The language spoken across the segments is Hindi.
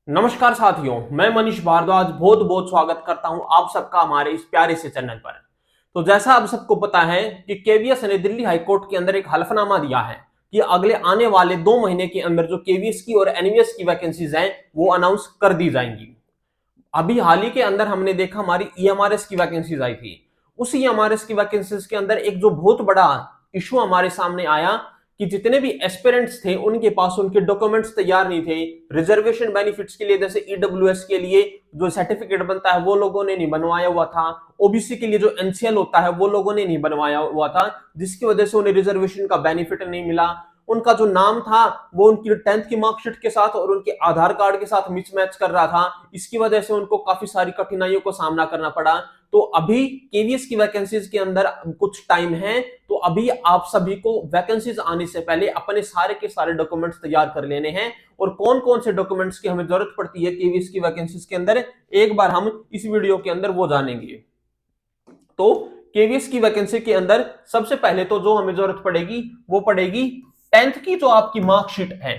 नमस्कार साथियों, मैं मनीष भारद्वाज बहुत बहुत स्वागत करता हूं आप सबका हमारे इस प्यारे से चैनल पर। तो जैसा आप सबको पता है कि केवीएस ने दिल्ली हाईकोर्ट के अंदर एक हलफनामा दिया है कि अगले आने वाले 2 महीने के अंदर जो केवीएस की और एनवीएस की वैकेंसीज हैं वो अनाउंस कर दी जाएंगी। अभी हाल ही के अंदर हमने देखा हमारी ईएमआरएस की वैकेंसीज आई थी। उस ईएमआरएस की वैकेंसीज के अंदर एक जो बहुत बड़ा इशू हमारे सामने आया कि जितने भी एस्पिरेंट्स थे उनके पास उनके डॉक्यूमेंट्स तैयार नहीं थे। रिजर्वेशन बेनिफिट्स के लिए जैसे ईडब्ल्यूएस के लिए जो सर्टिफिकेट बनता है वो लोगों ने नहीं बनवाया हुआ था। ओबीसी के लिए जो एनसीएल होता है वो लोगों ने नहीं बनवाया हुआ था, जिसकी वजह से उन्हें रिजर्वेशन का बेनिफिट नहीं मिला। उनका जो नाम था वो उनकी 10th की मार्कशीट के साथ और उनके आधार कार्ड के साथ मिसमैच कर रहा था। इसकी वजह से उनको काफी सारी कठिनाइयों को सामना करना पड़ा। तो अभी केवीएस की वैकेंसीज के अंदर कुछ टाइम है, तो अभी आप सभी को वैकेंसीज आने से पहले अपने सारे के सारे डॉक्यूमेंट्स तैयार कर लेने हैं। और कौन कौन से डॉक्यूमेंट्स की हमें जरूरत पड़ती है केवीएस की वैकेंसीज के अंदर, एक बार हम इस वीडियो के अंदर वो जानेंगे। तो केवीएस की वैकेंसी के अंदर सबसे पहले तो जो हमें जरूरत पड़ेगी वो पड़ेगी 10th की जो आपकी मार्कशीट है।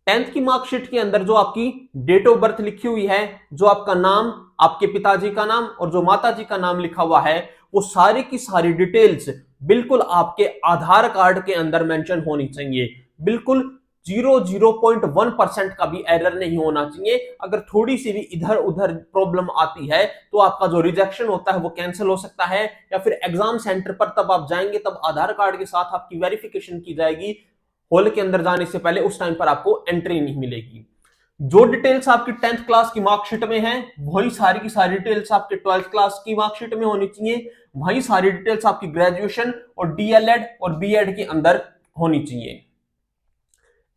10th की मार्कशीट के अंदर जो आपकी डेट ऑफ बर्थ लिखी हुई है, जो आपका नाम, आपके पिताजी का नाम और जो माताजी का नाम लिखा हुआ है, वो सारी की सारी डिटेल्स बिल्कुल आपके आधार कार्ड के अंदर मेंशन होनी चाहिए। बिल्कुल 0.1% का भी एरर नहीं होना चाहिए। अगर थोड़ी सी भी इधर उधर प्रॉब्लम आती है तो आपका जो रिजेक्शन होता है वो कैंसिल हो सकता है, या फिर एग्जाम सेंटर पर तब आप जाएंगे तब आधार कार्ड के साथ आपकी वेरिफिकेशन की जाएगी। हॉल के अंदर जाने से पहले उस टाइम पर आपको एंट्री नहीं मिलेगी। जो डिटेल्स आपकी 10th क्लास की मार्कशीट में है वही सारी की सारी डिटेल्स आपके 12th क्लास की मार्कशीट में होनी चाहिए। वही सारी डिटेल्स आपकी ग्रेजुएशन और डीएलएड और बीएड के अंदर होनी चाहिए।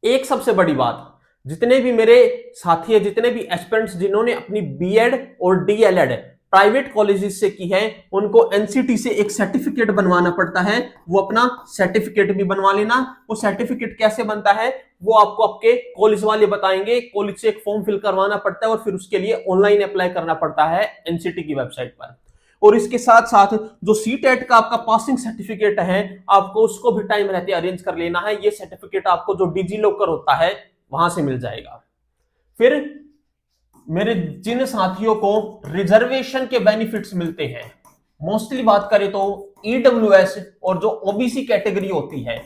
एक सबसे बड़ी बात, जितने भी मेरे साथी है, जितने भी एस्पिरेंट्स जिन्होंने अपनी बीएड और डीएलएड प्राइवेट कॉलेजेस से की है, उनको एनसीटी से एक सर्टिफिकेट बनवाना पड़ता है। वो अपना सर्टिफिकेट भी बनवा लेना। वो सर्टिफिकेट कैसे बनता है वो आपको आपके कॉलेज वाले बताएंगे। कॉलेज से एक फॉर्म फिल करवाना पड़ता है और फिर उसके लिए ऑनलाइन अप्लाई करना पड़ता है एनसीटी की वेबसाइट पर। और इसके साथ साथ जो सीटेट का आपका पासिंग सर्टिफिकेट है, आपको उसको भी टाइम रहते अरेंज कर लेना है। ये सर्टिफिकेट आपको जो डिजी लॉकर होता है वहां से मिल जाएगा। फिर मेरे जिन साथियों को रिजर्वेशन के बेनिफिट्स मिलते हैं, मोस्टली बात करें तो ईडब्ल्यूएस और जो ओबीसी कैटेगरी होती है,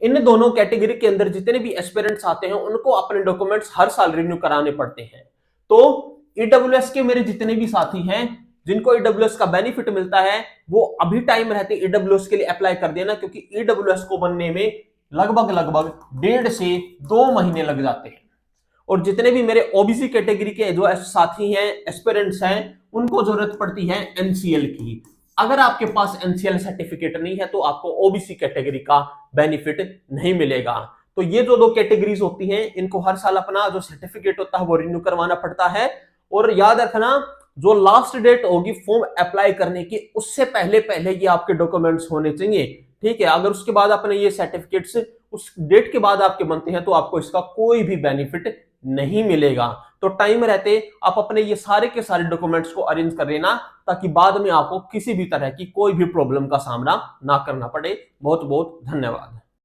इन दोनों कैटेगरी के अंदर जितने भी एस्पिरेंट्स आते हैं उनको अपने डॉक्यूमेंट्स हर साल रिन्यू कराने पड़ते हैं। तो ईडब्ल्यूएस के मेरे जितने भी साथी हैं जिनको ईडब्ल्यूएस का बेनिफिट मिलता है, वो अभी टाइम रहते ईडब्ल्यूएस के लिए अप्लाई कर देना, क्योंकि ईडब्ल्यूएस को बनने में लगभग लगभग 1.5 से 2 महीने लग जाते हैं। और जितने भी मेरे ओबीसी कैटेगरी के जो साथी हैं, एस्पिरेंट्स हैं, उनको जरूरत पड़ती है एनसीएल की। अगर आपके पास एनसीएल सर्टिफिकेट नहीं है तो आपको ओबीसी कैटेगरी का बेनिफिट नहीं मिलेगा। तो ये जो 2 कैटेगरीज होती हैं इनको हर साल अपना जो सर्टिफिकेट होता है वो रिन्यू करवाना पड़ता है। और याद रखना, जो लास्ट डेट होगी फॉर्म अप्लाई करने की उससे पहले पहले ये आपके डॉक्यूमेंट्स होने चाहिए। ठीक है, अगर उसके बाद अपने ये सर्टिफिकेट्स उस डेट के बाद आपके बनते हैं तो आपको इसका कोई भी बेनिफिट नहीं मिलेगा। तो टाइम रहते आप अपने ये सारे के सारे डॉक्यूमेंट्स को अरेंज कर लेना, ताकि बाद में आपको किसी भी तरह की कोई भी प्रॉब्लम का सामना ना करना पड़े। बहुत बहुत धन्यवाद।